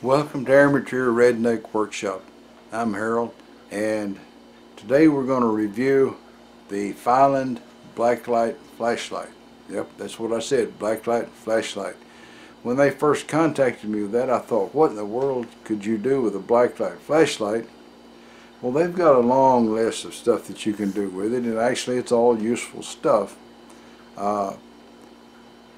Welcome to Amateur Redneck Workshop. I'm Harold, and today we're going to review the Fyland Black Light flashlight. Yep, that's what I said, black light flashlight. When they first contacted me with that, I thought, what in the world could you do with a black light flashlight? Well, they've got a long list of stuff that you can do with it, and actually it's all useful stuff. One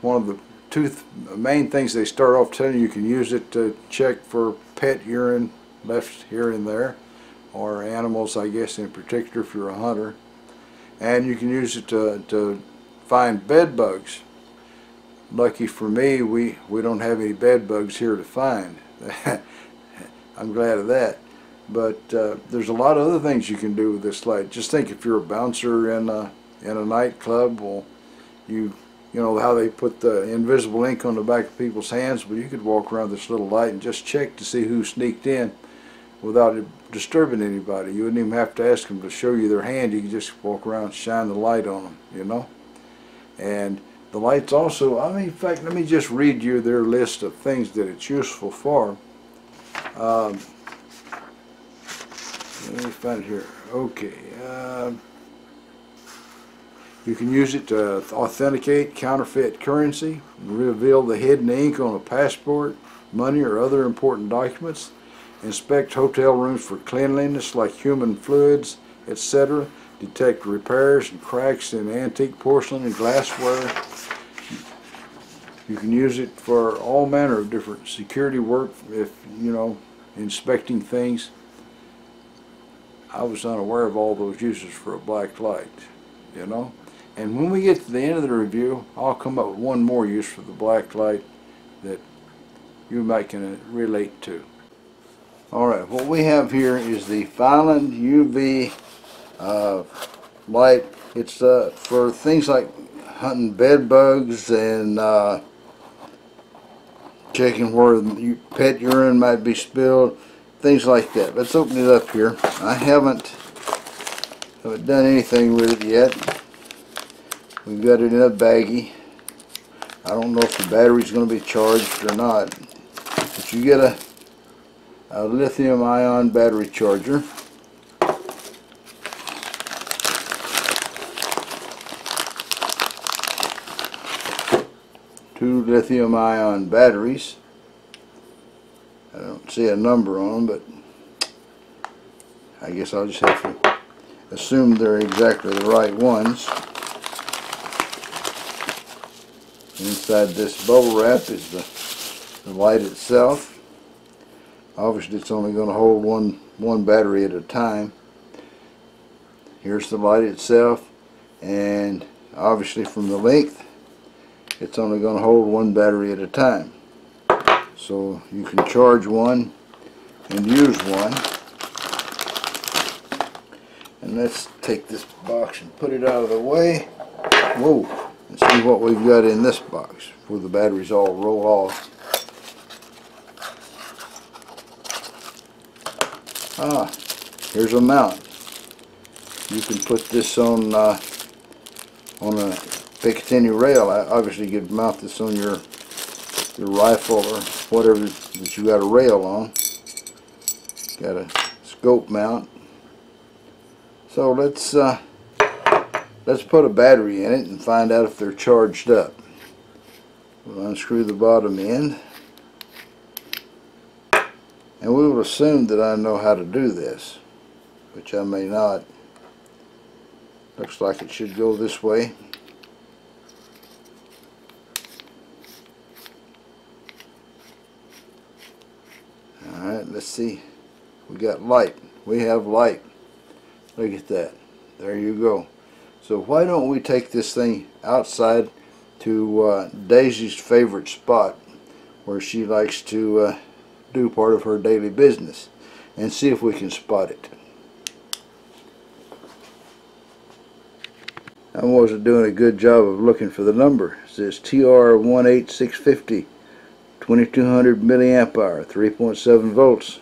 of the two main things they start off telling you can use it to check for pet urine left here and there, or animals, I guess, in particular if you're a hunter. And you can use it to find bed bugs. Lucky for me, we don't have any bed bugs here to find. I'm glad of that. But there's a lot of other things you can do with this light. Just think, if you're a bouncer in a nightclub, well, you know how they put the invisible ink on the back of people's hands? Well, you could walk around this little light and just check to see who sneaked in without disturbing anybody. You wouldn't even have to ask them to show you their hand. You could just walk around and shine the light on them, you know. And the light's also, in fact, let me just read you their list of things that it's useful for. Let me find it here. Okay. You can use it to authenticate counterfeit currency, reveal the hidden ink on a passport, money, or other important documents, inspect hotel rooms for cleanliness like human fluids, etc., detect repairs and cracks in antique porcelain and glassware. You can use it for all manner of different security work, if you know, inspecting things. I was unaware of all those uses for a black light, you know. And when we get to the end of the review, I'll come up with one more use for the black light that you might can relate to. Alright, what we have here is the Fyland UV light. It's for things like hunting bed bugs and checking where pet urine might be spilled, things like that. Let's open it up here. I haven't done anything with it yet. We've got it in a baggie. I don't know if the battery's going to be charged or not, but you get a lithium-ion battery charger. Two lithium-ion batteries. I don't see a number on them, but I guess I'll just have to assume they're exactly the right ones. Inside this bubble wrap is the light itself. Obviously it's only going to hold one battery at a time. Here's the light itself, and obviously from the length it's only going to hold one battery at a time. So you can charge one and use one. And let's take this box and put it out of the way. Whoa! And see what we've got in this box before the batteries all roll off. Here's a mount. You can put this on a Picatinny rail. Obviously you could mount this on your rifle or whatever that you got a rail on. Got a scope mount. So let's put a battery in it and find out if they're charged up. We'll unscrew the bottom end, and we will assume that I know how to do this, which I may not. Looks like it should go this way. Alright, let's see. We got light. We have light. Look at that. There you go. So why don't we take this thing outside to Daisy's favorite spot where she likes to do part of her daily business, and see if we can spot it. I wasn't doing a good job of looking for the number. It says TR18650, 2200 milliamp hour, 3.7 volts.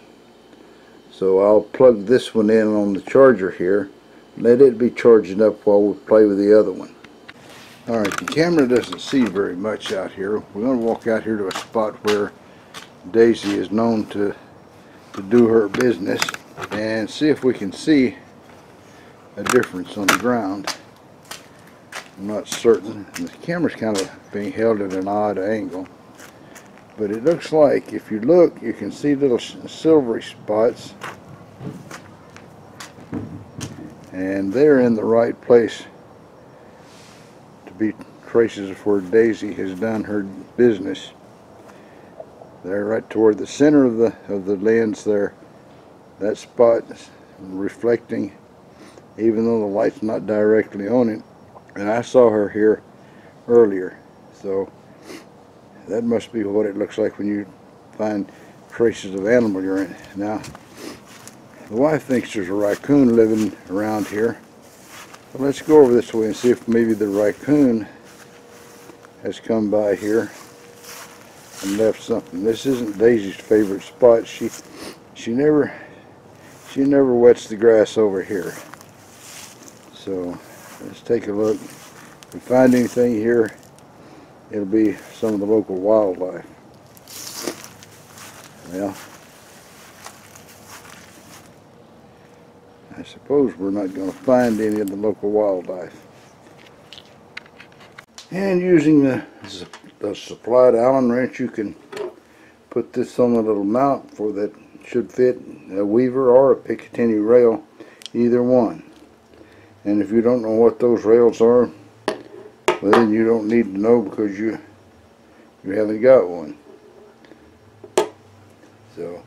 So I'll plug this one in on the charger here. Let it be charging up while we play with the other one. Alright, the camera doesn't see very much out here. We're going to walk out here to a spot where Daisy is known to do her business, and see if we can see a difference on the ground. I'm not certain. The camera's kind of being held at an odd angle, but it looks like if you look, you can see little silvery spots, and they're in the right place to be traces of where Daisy has done her business. They're right toward the center of the lens there. That spot is reflecting, even though the light's not directly on it. And I saw her here earlier, so that must be what it looks like when you find traces of animal urine. Now, the wife thinks there's a raccoon living around here. So let's go over this way and see if maybe the raccoon has come by here and left something. This isn't Daisy's favorite spot. She never wets the grass over here. So let's take a look. If we find anything here, it'll be some of the local wildlife. Well, I suppose we're not going to find any of the local wildlife. And using the supplied Allen wrench, you can put this on a little mount for that should fit a weaver or a Picatinny rail, either one. And if you don't know what those rails are, well, then you don't need to know, because you haven't got one. So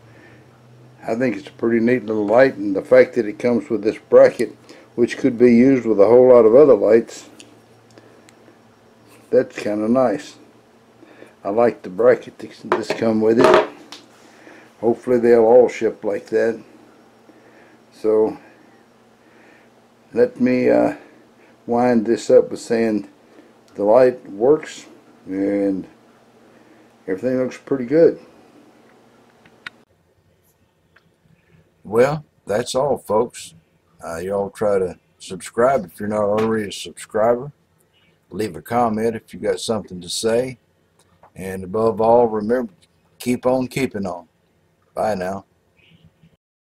I think it's a pretty neat little light, and the fact that it comes with this bracket, which could be used with a whole lot of other lights, that's kind of nice. I like the bracket that's come with it. Hopefully they'll all ship like that. So let me wind this up with saying the light works and everything looks pretty good. Well, that's all, folks. Y'all try to subscribe if you're not already a subscriber. Leave a comment if you got something to say. And above all, remember, keep on keeping on. Bye now.